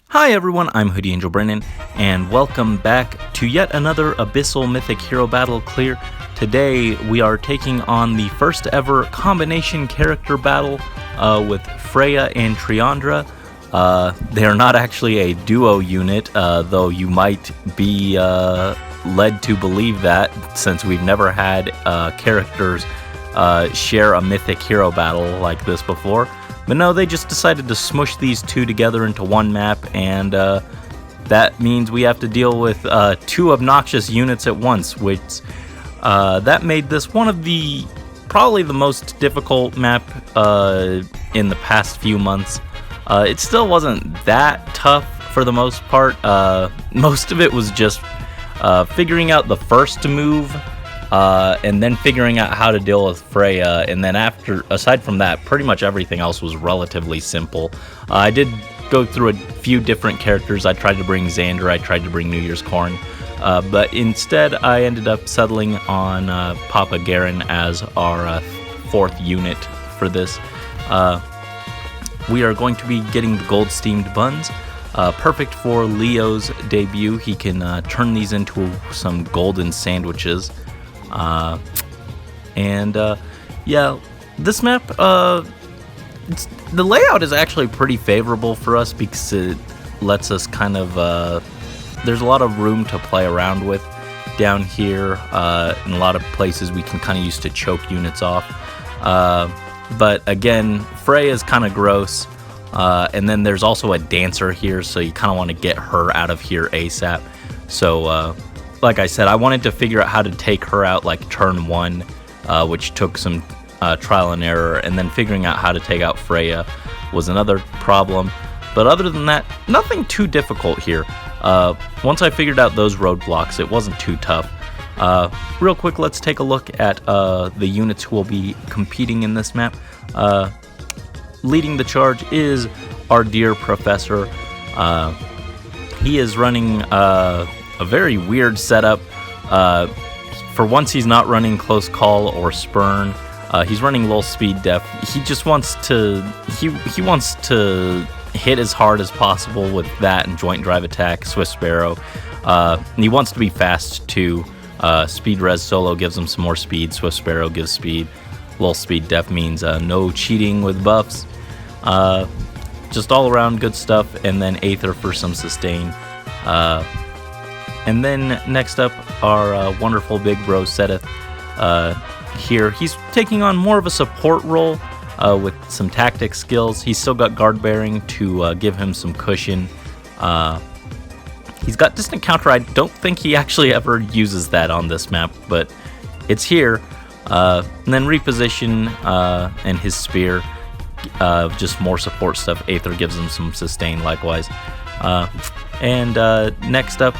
Hi everyone, I'm Hoodie Angel Brennan, and welcome back to yet another Abyssal Mythic Hero Battle Clear. Today we are taking on the first ever combination character battle with Freyja and Triandra. They are not actually a duo unit, though you might be led to believe that, since we've never had characters share a Mythic Hero battle like this before. But no, they just decided to smush these two together into one map, and that means we have to deal with two obnoxious units at once, which that made this one of the probably the most difficult map in the past few months. It still wasn't that tough for the most part. Most of it was just figuring out the first move, and then figuring out how to deal with Freyja, and then aside from that, pretty much everything else was relatively simple. I did go through a few different characters. I tried to bring Xander, I tried to bring New Year's Corn, but instead I ended up settling on Papa Garen as our fourth unit for this. We are going to be getting the gold steamed buns. Perfect for Leo's debut. He can turn these into some golden sandwiches. Yeah, this map, the layout is actually pretty favorable for us because it lets us kind of, there's a lot of room to play around with down here, in a lot of places we can kind of use to choke units off. But again, Freyja is kind of gross, and then there's also a dancer here, so you kind of want to get her out of here ASAP. So, like I said, I wanted to figure out how to take her out like turn one, which took some trial and error, and then figuring out how to take out Freyja was another problem. But other than that, nothing too difficult here. Once I figured out those roadblocks, it wasn't too tough. Real quick, let's take a look at the units who will be competing in this map. Leading the charge is our dear Professor. He is running a very weird setup. For once, he's not running Close Call or Spurn. He's running Lull Speed Def. He just wants to he wants to hit as hard as possible with that and Joint Drive Attack, Swift Sparrow. And he wants to be fast too. Speed Res Solo gives him some more speed. Swift Sparrow gives speed. Lull Speed Def means no cheating with buffs. Just all around good stuff. And then Aether for some sustain. And then next up, our wonderful big bro Sethith. Here, he's taking on more of a support role with some tactic skills. He's still got guard bearing to give him some cushion. He's got distant counter. I don't think he actually ever uses that on this map, but it's here. And then reposition and his spear, just more support stuff. Aether gives him some sustain likewise. And next up,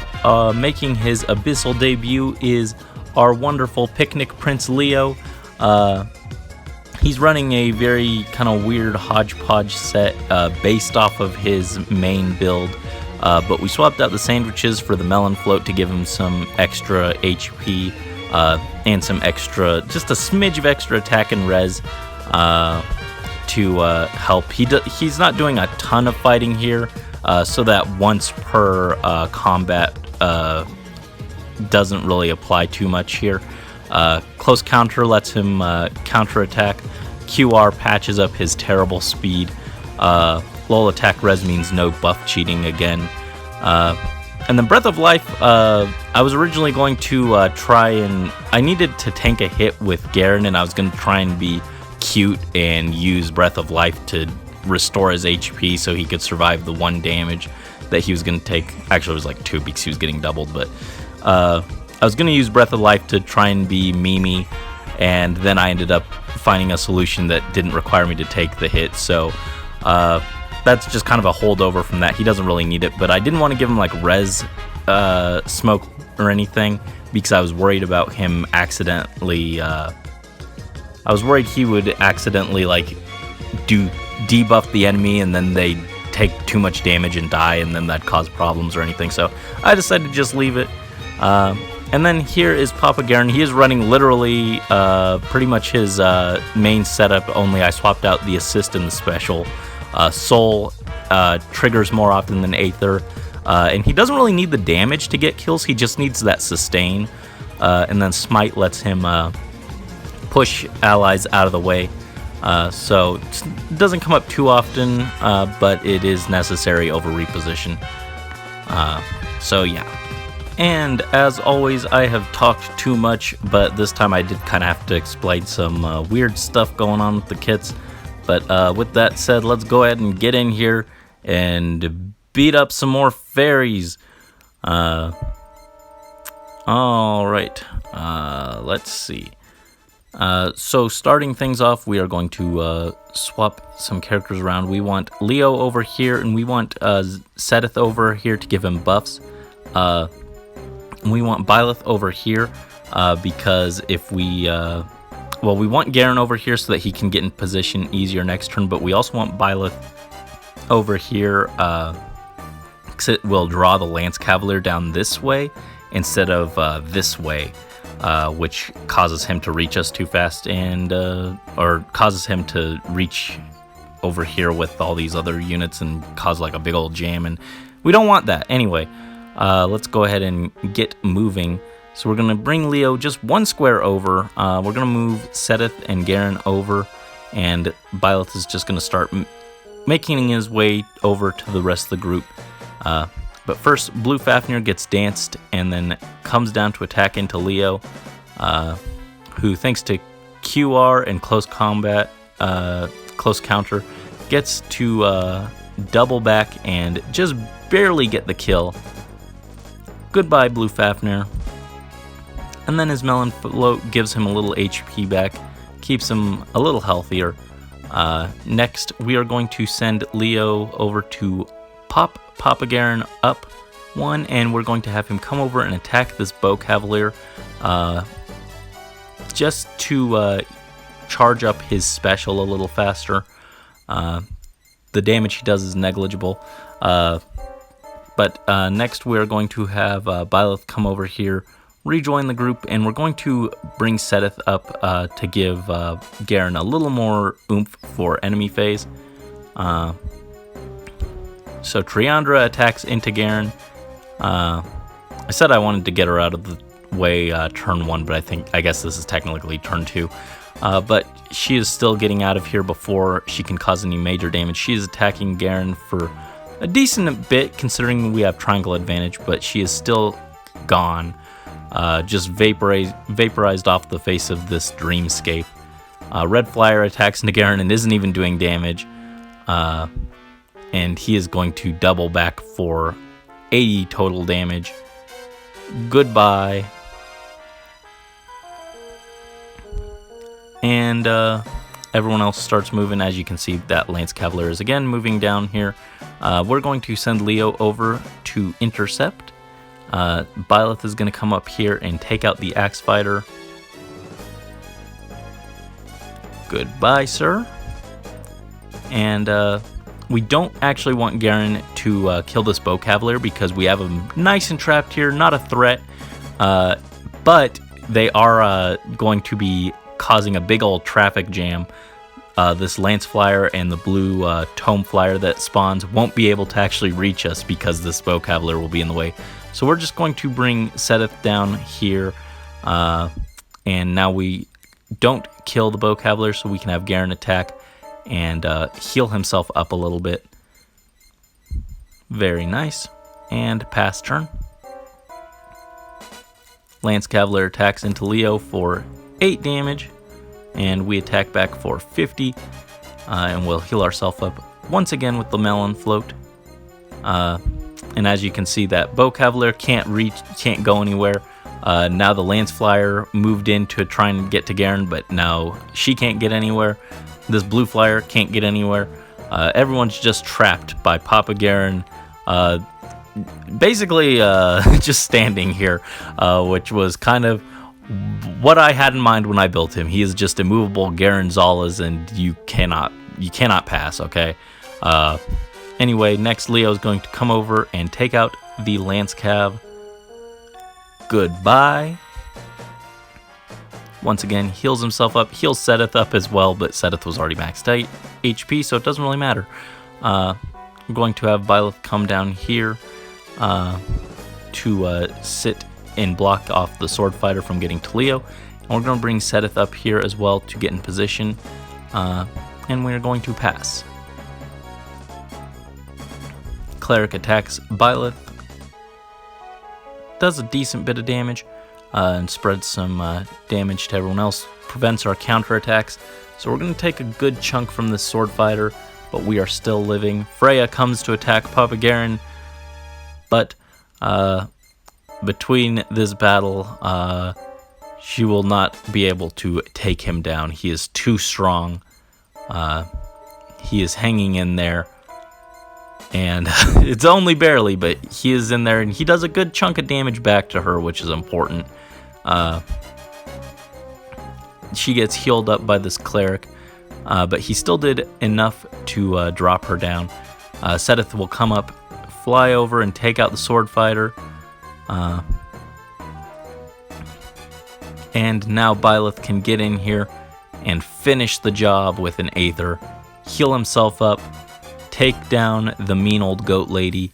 making his Abyssal debut is our wonderful Picnic Prince Leo. He's running a very kind of weird hodgepodge set based off of his main build, but we swapped out the sandwiches for the melon float to give him some extra HP and some extra, just a smidge of extra attack and res to help. He's not doing a ton of fighting here. So that once per combat doesn't really apply too much here. Close counter lets him counter attack. QR patches up his terrible speed. Lull attack res means no buff cheating again. And then Breath of Life, I was originally going to I needed to tank a hit with Garen, and I was going to try and be cute and use Breath of Life to restore his HP so he could survive the 1 damage that he was going to take. Actually, it was like 2 because he was getting doubled, but I was going to use Breath of Life to try and be Mimi, and then I ended up finding a solution that didn't require me to take the hit, so that's just kind of a holdover from that. He doesn't really need it, but I didn't want to give him like res smoke or anything because I was worried about him accidentally I was worried he would accidentally like debuff the enemy and then they take too much damage and die, and then that'd cause problems or anything. So I decided to just leave it. And then here is Papa Garen. He is running literally pretty much his main setup, only I swapped out the assist and the special. Soul triggers more often than Aether. And he doesn't really need the damage to get kills, he just needs that sustain. And then Smite lets him push allies out of the way. So it doesn't come up too often, but it is necessary over reposition. So yeah. And as always, I have talked too much, but this time I did kind of have to explain some weird stuff going on with the kits. But with that said, let's go ahead and get in here and beat up some more fairies. Alright, let's see. So starting things off, we are going to swap some characters around. We want Leo over here, and we want Seth over here to give him buffs. We want Byleth over here because if we... well, we want Garen over here so that he can get in position easier next turn, but we also want Byleth over here because it will draw the Lance Cavalier down this way instead of this way, which causes him to reach us too fast and or causes him to reach over here with all these other units and cause like a big old jam, and we don't want that. Anyway, let's go ahead and get moving. So we're going to bring Leo just one square over. We're going to move Seth and Garen over, and Byleth is just going to start making his way over to the rest of the group. But first, Blue Fafnir gets danced and then comes down to attack into Leo, who thanks to QR and close combat, close counter, gets to double back and just barely get the kill. Goodbye, Blue Fafnir. And then his Melon Float gives him a little HP back, keeps him a little healthier. Next, we are going to send Leo over to pop Papa Garen up one, and we're going to have him come over and attack this Bow Cavalier just to charge up his special a little faster. The damage he does is negligible. But next we're going to have Byleth come over here, rejoin the group, and we're going to bring Seth up to give Garen a little more oomph for enemy phase. So Triandra attacks into Garen. I said I wanted to get her out of the way turn 1, but I guess this is technically turn 2. But she is still getting out of here before she can cause any major damage. She is attacking Garen for a decent bit, considering we have triangle advantage, but she is still gone. Just vaporized off the face of this dreamscape. Red Flyer attacks Garen and isn't even doing damage. And he is going to double back for 80 total damage. Goodbye. And everyone else starts moving. As you can see, that Lance Cavalier is again moving down here. We're going to send Leo over to intercept. Byleth is going to come up here and take out the Axe Fighter. Goodbye, sir. And we don't actually want Garen to kill this Bow Cavalier because we have him nice and trapped here, not a threat. But they are going to be causing a big old traffic jam. This Lance Flyer and the blue Tome Flyer that spawns won't be able to actually reach us because this Bow Cavalier will be in the way. So we're just going to bring Seth down here, and now we don't kill the Bow Cavalier so we can have Garen attack and heal himself up a little bit. Very nice. And pass turn. Lance Cavalier attacks into Leo for 8 damage, and we attack back for 50, and we'll heal ourselves up once again with the Melon Float. And as you can see, that Bow Cavalier can't go anywhere. Now the Lance Flyer moved in to try and get to Garen, but now she can't get anywhere. This Blue Flyer can't get anywhere. Everyone's just trapped by Papa Garen, basically just standing here, which was kind of what I had in mind when I built him. He is just immovable Garen Zalas, and you cannot pass, okay? Anyway, next Leo is going to come over and take out the Lance Cav. Goodbye. Once again, heals himself up, heals Seteth up as well, but Seteth was already maxed out HP, so it doesn't really matter. I'm going to have Byleth come down here to sit and block off the Sword Fighter from getting to Leo. And we're going to bring Seteth up here as well to get in position, and we're going to pass. Cleric attacks Byleth, does a decent bit of damage, and spreads some damage to everyone else, prevents our counterattacks. So we're going to take a good chunk from this Sword Fighter, but we are still living. Freyja comes to attack Papa Garen, but between this battle, she will not be able to take him down. He is too strong. He is hanging in there, and it's only barely, but he is in there, and he does a good chunk of damage back to her, which is important. She gets healed up by this cleric, but he still did enough to drop her down. Seteth will come up, fly over, and take out the Sword Fighter. And now Byleth can get in here and finish the job with an Aether, heal himself up, take down the mean old goat lady,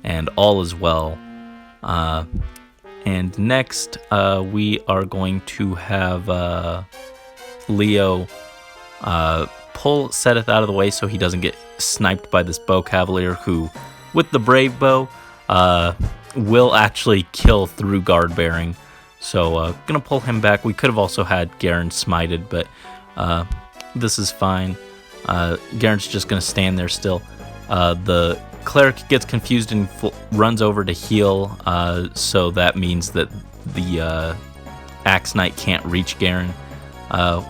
and all is well. And next, we are going to have Leo pull Seteth out of the way so he doesn't get sniped by this bow cavalier, who, with the brave bow, will actually kill through guard bearing. So gonna pull him back. We could have also had Garen smited, but this is fine. Garen's just gonna stand there still. The cleric gets confused and runs over to heal, so that means that the Axe Knight can't reach Garen.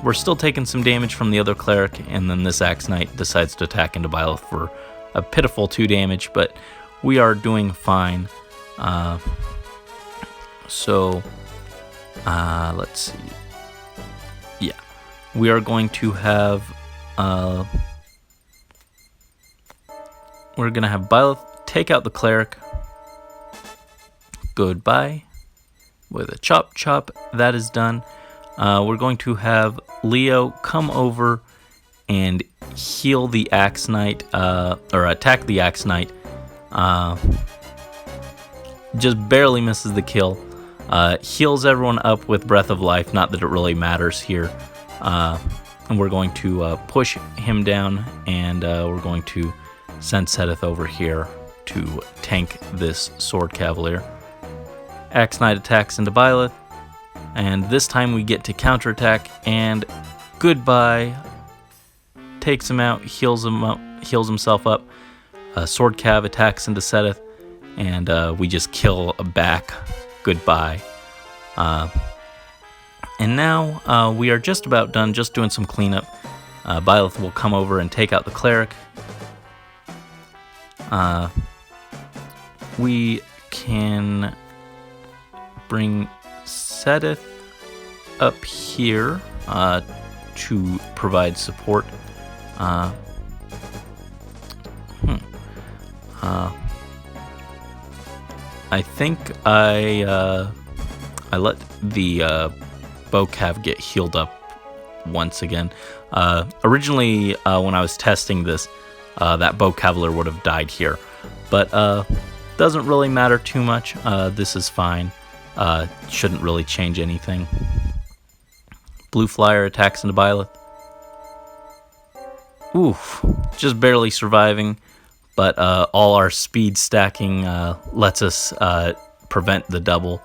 We're still taking some damage from the other cleric, and then this Axe Knight decides to attack into Byleth for a pitiful 2 damage, but we are doing fine. Let's see. Yeah, we are going to have Byleth take out the cleric. Goodbye. With a chop chop, that is done. We're going to have Leo come over and heal the Axe Knight, or attack the Axe Knight. Just barely misses the kill. Heals everyone up with Breath of Life, not that it really matters here. And we're going to push him down, and we're going to send Seteth over here to tank this Sword Cavalier. Axe Knight attacks into Byleth, and this time we get to counterattack, and goodbye. Takes him out, heals himself up. Sword Cav attacks into Seteth, and we just kill back. Goodbye. And now we are just about done, just doing some cleanup. Byleth will come over and take out the cleric. We can bring Seteth up here to provide support. I think I let the bow cav get healed up once again. Originally, when I was testing this, that bow cavalier would have died here, but doesn't really matter too much. This is fine. Shouldn't really change anything. Blue Flyer attacks into Byleth. Oof, just barely surviving, but all our speed stacking lets us prevent the double.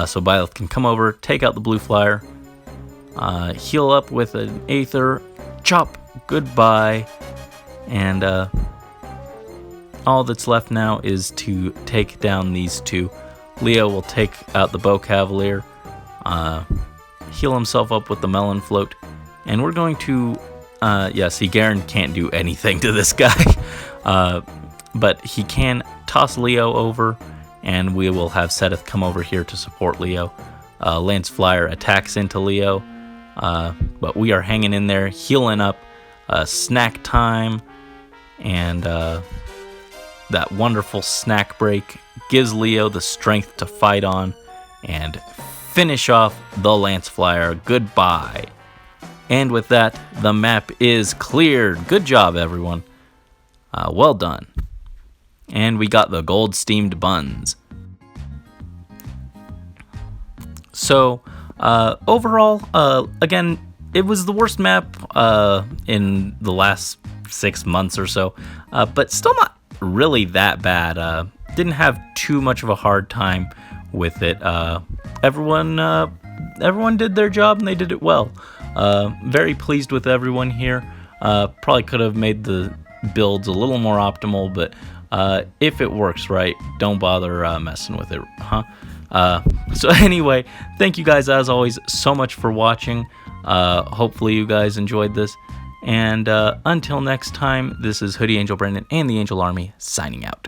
So Byleth can come over, take out the Blue Flyer, heal up with an Aether, chop, goodbye, and all that's left now is to take down these two. Leo will take out the Bow Cavalier, heal himself up with the Melon Float, and we're going to, see, Garen can't do anything to this guy, but he can toss Leo over, and we will have Seteth come over here to support Leo. Lance Flyer attacks into Leo, but we are hanging in there, healing up. Snack time, and that wonderful snack break gives Leo the strength to fight on, and finish off the Lance Flyer. Goodbye. And with that, the map is cleared. Good job, everyone. Well done. And we got the gold steamed buns. So, overall, again, it was the worst map in the last 6 months or so, but still not really that bad. Didn't have too much of a hard time with it. Everyone did their job and they did it well. Very pleased with everyone here. Probably could have made the builds a little more optimal, but if it works right, don't bother messing with it, huh? So anyway, thank you guys as always so much for watching. Hopefully you guys enjoyed this. And until next time, this is Hoodie Angel Brandon and the Angel Army signing out.